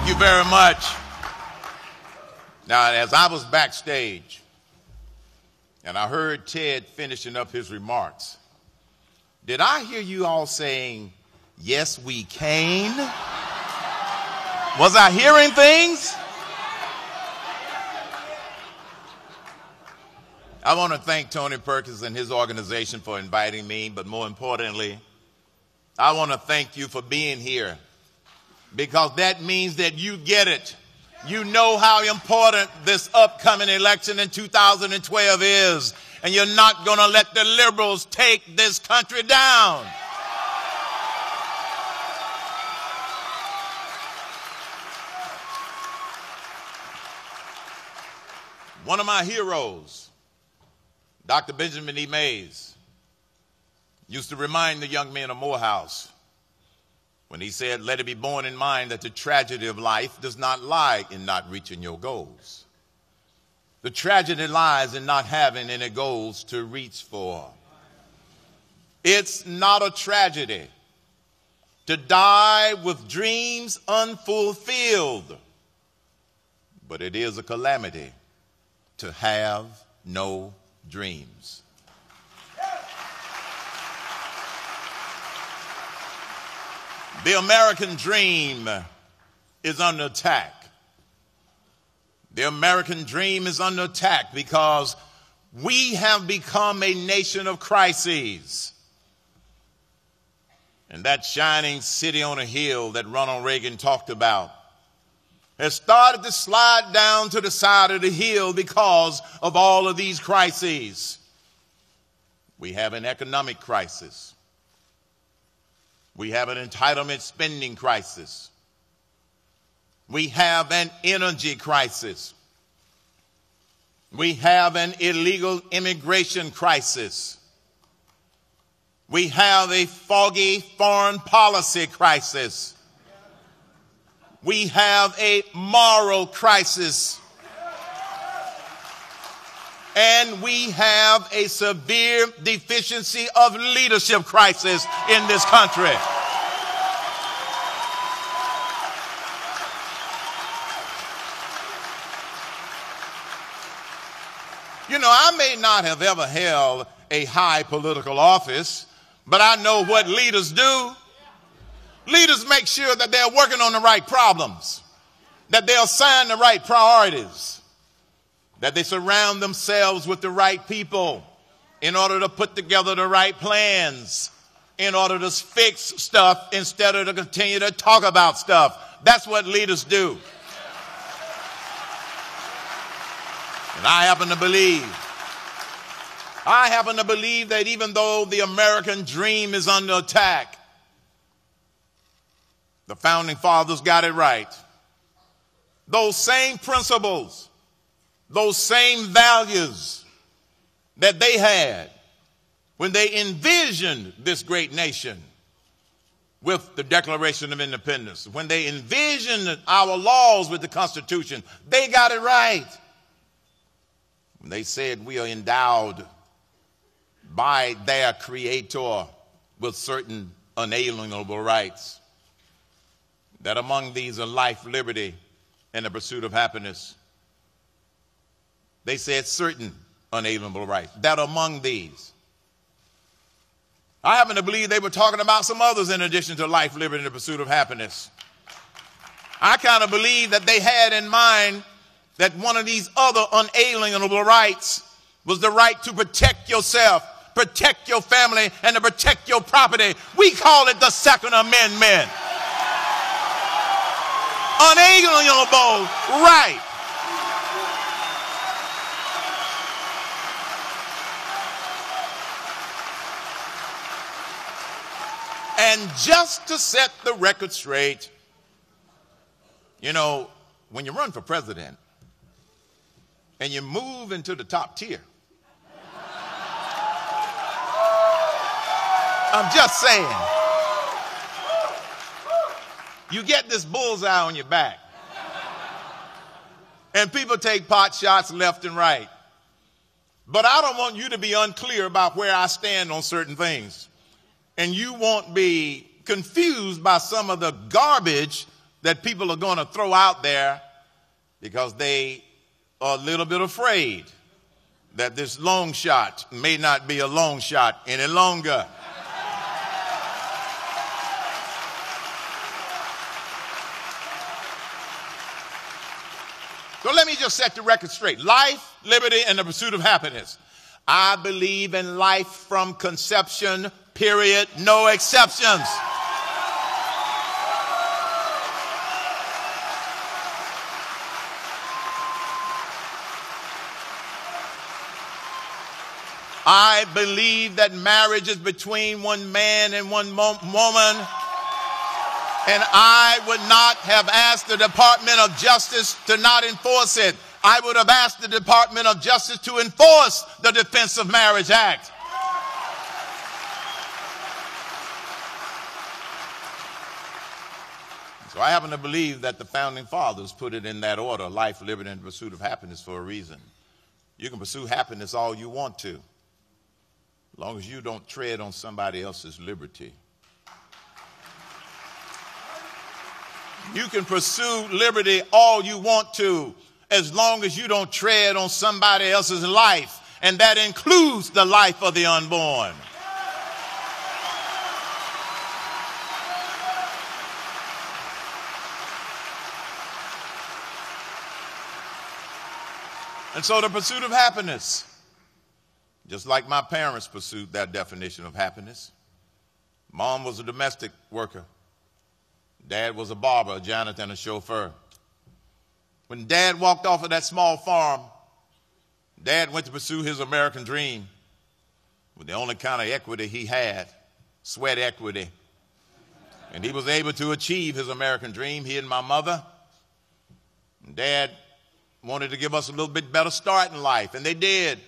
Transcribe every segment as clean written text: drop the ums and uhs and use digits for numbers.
Thank you very much. Now, as I was backstage and I heard Ted finishing up his remarks, did I hear you all saying, yes, we can? Was I hearing things? I want to thank Tony Perkins and his organization for inviting me, but more importantly, I want to thank you for being here, because that means that you get it. You know how important this upcoming election in 2012 is, and you're not going to let the liberals take this country down. One of my heroes, Dr. Benjamin E. Mays, used to remind the young men of Morehouse when he said, let it be borne in mind that the tragedy of life does not lie in not reaching your goals. The tragedy lies in not having any goals to reach for. It's not a tragedy to die with dreams unfulfilled, but it is a calamity to have no dreams. The American dream is under attack. The American dream is under attack because we have become a nation of crises. And that shining city on a hill that Ronald Reagan talked about has started to slide down to the side of the hill because of all of these crises. We have an economic crisis. We have an entitlement spending crisis. We have an energy crisis. We have an illegal immigration crisis. We have a foggy foreign policy crisis. We have a moral crisis. And we have a severe deficiency of leadership crisis in this country. You know, I may not have ever held a high political office, but I know what leaders do. Leaders make sure that they're working on the right problems, that they assign the right priorities, that they surround themselves with the right people in order to put together the right plans, in order to fix stuff instead of to continue to talk about stuff. That's what leaders do. And I happen to believe that even though the American dream is under attack, the founding fathers got it right. Those same principles, those same values that they had when they envisioned this great nation with the Declaration of Independence, when they envisioned our laws with the Constitution, they got it right. When they said we are endowed by their Creator with certain unalienable rights, that among these are life, liberty, and the pursuit of happiness. They said certain unalienable rights, that among these. I happen to believe they were talking about some others in addition to life, liberty, and the pursuit of happiness. I kind of believe that they had in mind that one of these other unalienable rights was the right to protect yourself, protect your family, and to protect your property. We call it the Second Amendment. Unalienable right. And just to set the record straight, you know, when you run for president and you move into the top tier, I'm just saying, you get this bullseye on your back. And people take pot shots left and right. But I don't want you to be unclear about where I stand on certain things. And you won't be confused by some of the garbage that people are going to throw out there because they are a little bit afraid that this long shot may not be a long shot any longer. So let me just set the record straight. Life, liberty, and the pursuit of happiness. I believe in life from conception, period, no exceptions. I believe that marriage is between one man and one woman. And I would not have asked the Department of Justice to not enforce it. I would have asked the Department of Justice to enforce the Defense of Marriage Act. So I happen to believe that the Founding Fathers put it in that order, life, liberty, and pursuit of happiness, for a reason. You can pursue happiness all you want to, as long as you don't tread on somebody else's liberty. You can pursue liberty all you want to, as long as you don't tread on somebody else's life, and that includes the life of the unborn. And so the pursuit of happiness, just like my parents pursued that definition of happiness. Mom was a domestic worker. Dad was a barber, a janitor, and a chauffeur. When Dad walked off of that small farm, Dad went to pursue his American dream with the only kind of equity he had, sweat equity. And he was able to achieve his American dream, he and my mother. And Dad wanted to give us a little bit better start in life, and they did.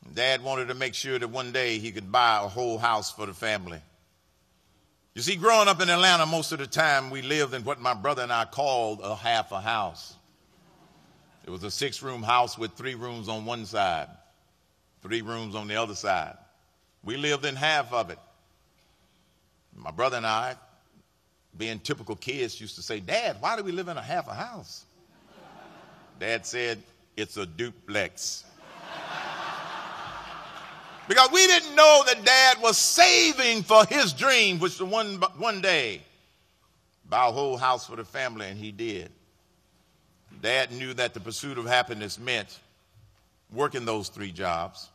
And Dad wanted to make sure that one day he could buy a whole house for the family. You see, growing up in Atlanta, most of the time we lived in what my brother and I called a half a house. It was a 6-room house with 3 rooms on one side, 3 rooms on the other side. We lived in half of it. My brother and I, being typical kids, used to say, "Dad, why do we live in a half a house?" Dad said, "It's a duplex." Because we didn't know that Dad was saving for his dream, which was one day buy a whole house for the family, and he did. Dad knew that the pursuit of happiness meant working those 3 jobs.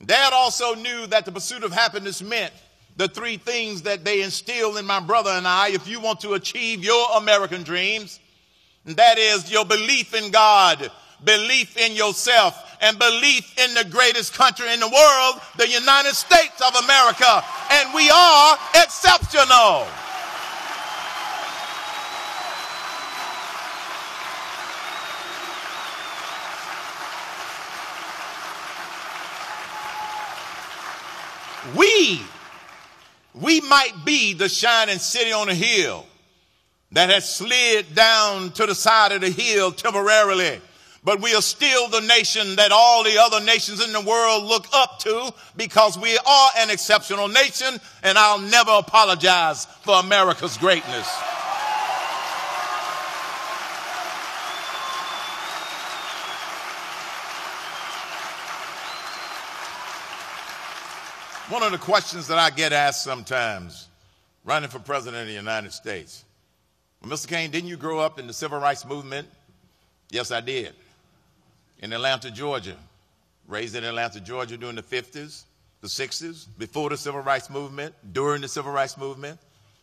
Dad also knew that the pursuit of happiness meant the 3 things that they instilled in my brother and I if you want to achieve your American dreams. And that is your belief in God, belief in yourself, and belief in the greatest country in the world, the United States of America. And we are exceptional. We might be the shining city on a hill that has slid down to the side of the hill temporarily, but we are still the nation that all the other nations in the world look up to, because we are an exceptional nation, and I'll never apologize for America's greatness. One of the questions that I get asked sometimes running for president of the United States: well, Mr. Cain, didn't you grow up in the civil rights movement? Yes, I did. In Atlanta, Georgia. Raised in Atlanta, Georgia during the 50s, the 60s, before the civil rights movement, during the civil rights movement.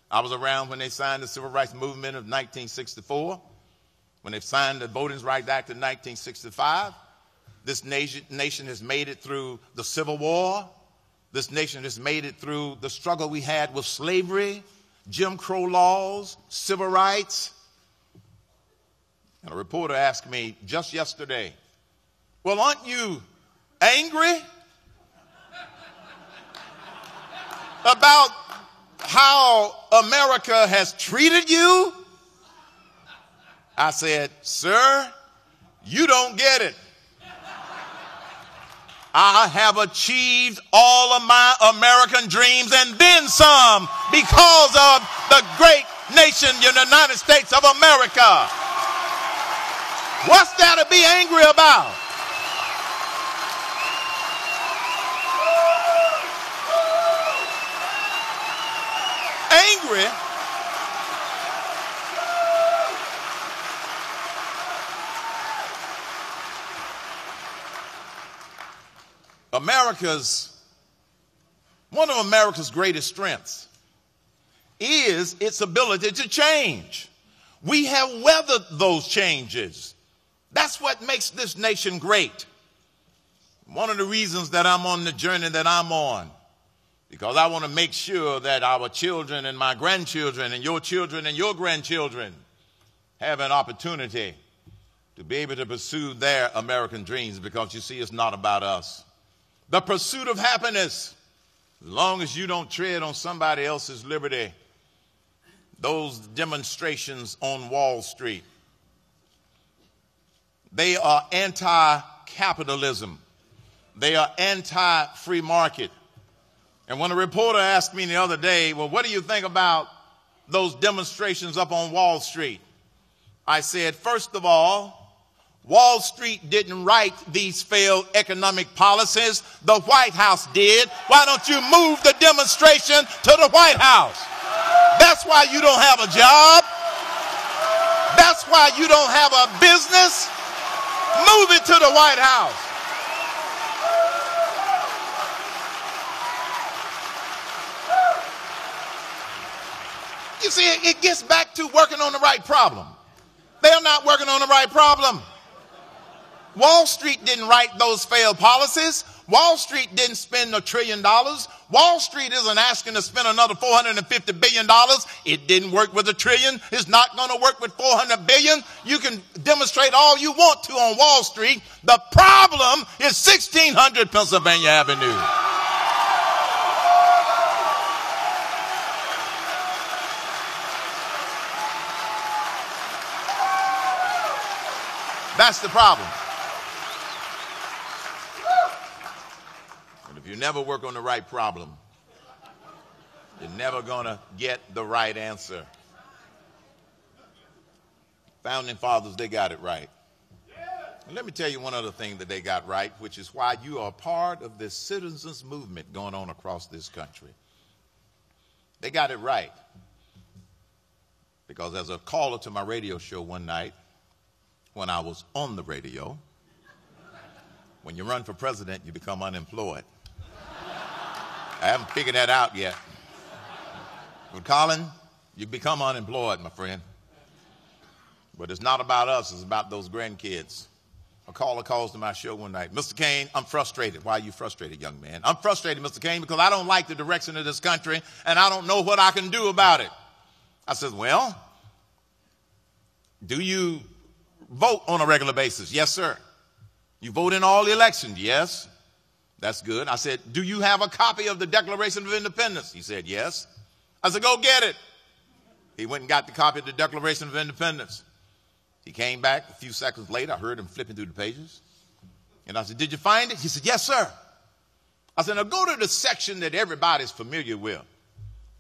I was around when they signed the civil rights movement of 1964, when they signed the Voting Rights Act of 1965. This nation has made it through the Civil War. This nation has made it through the struggle we had with slavery, Jim Crow laws, civil rights. And a reporter asked me just yesterday, well, aren't you angry about how America has treated you? I said, sir, you don't get it. I have achieved all of my American dreams and then some, because of the great nation, the United States of America. What's there to be angry about? Angry? One of America's greatest strengths is its ability to change. We have weathered those changes. That's what makes this nation great. One of the reasons that I'm on the journey that I'm on, because I want to make sure that our children and my grandchildren and your grandchildren have an opportunity to be able to pursue their American dreams, because you see, it's not about us. The pursuit of happiness, as long as you don't tread on somebody else's liberty. Those demonstrations on Wall Street, they are anti-capitalism. They are anti-free market. And when a reporter asked me the other day, well, what do you think about those demonstrations up on Wall Street? I said, first of all, Wall Street didn't write these failed economic policies. The White House did. Why don't you move the demonstration to the White House? That's why you don't have a job. That's why you don't have a business. Move it to the White House. You see, it gets back to working on the right problem. They're not working on the right problem. Wall Street didn't write those failed policies. Wall Street didn't spend $1 trillion. Wall Street isn't asking to spend another $450 billion. It didn't work with $1 trillion. It's not going to work with $400 billion. You can demonstrate all you want to on Wall Street. The problem is 1600 Pennsylvania Avenue. That's the problem. And if you never work on the right problem, you're never going to get the right answer. Founding fathers, they got it right. And let me tell you one other thing that they got right, which is why you are part of this citizens movement going on across this country. They got it right. Because as a caller to my radio show one night, when I was on the radio, when you run for president, you become unemployed. I haven't figured that out yet. But Colin, you become unemployed, my friend. But it's not about us, it's about those grandkids. A caller calls to my show one night, Mr. Cain, I'm frustrated. Why are you frustrated, young man? I'm frustrated, Mr. Cain, because I don't like the direction of this country and I don't know what I can do about it. I said, well, do you vote on a regular basis? Yes, sir. You vote in all the elections? Yes. That's good. I said, do you have a copy of the Declaration of Independence? He said, yes. I said, go get it. He went and got the copy of the Declaration of Independence. He came back a few seconds later. I heard him flipping through the pages. And I said, did you find it? He said, yes, sir. I said, now go to the section that everybody's familiar with.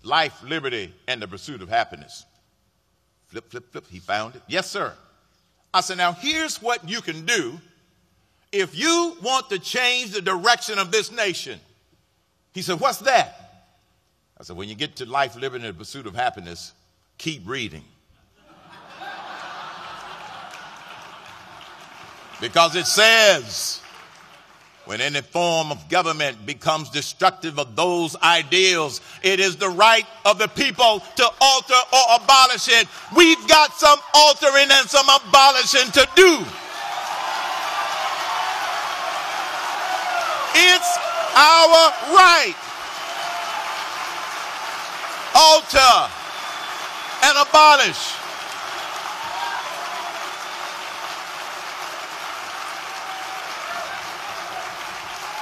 Life, liberty, and the pursuit of happiness. Flip, flip, flip. He found it. Yes, sir. I said, now here's what you can do if you want to change the direction of this nation. He said, what's that? I said, when you get to life, liberty, and the pursuit of happiness, keep reading. Because it says, when any form of government becomes destructive of those ideals, it is the right of the people to alter or abolish it. We've got some altering and some abolishing to do. It's our right. Alter and abolish.